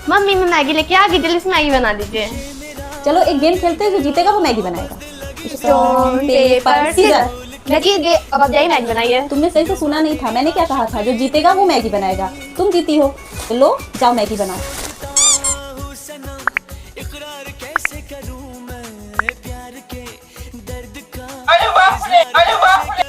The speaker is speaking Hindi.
मम्मी मैं मैगी लेके आ गई, जल्दी से मैगी बना दीजिए। चलो एक गेम खेलते हैं, जो जीतेगा वो मैगी बनाएगा। Stone paper scissor. देखिए अब आप जाइए मैगी बनाइए। तुमने सही से सुना नहीं था, मैंने क्या कहा था, जो जीतेगा वो मैगी बनाएगा। तुम जीती हो, तो लो जाओ मैगी बनाओ। अरे बाप रे, अरे बाप रे।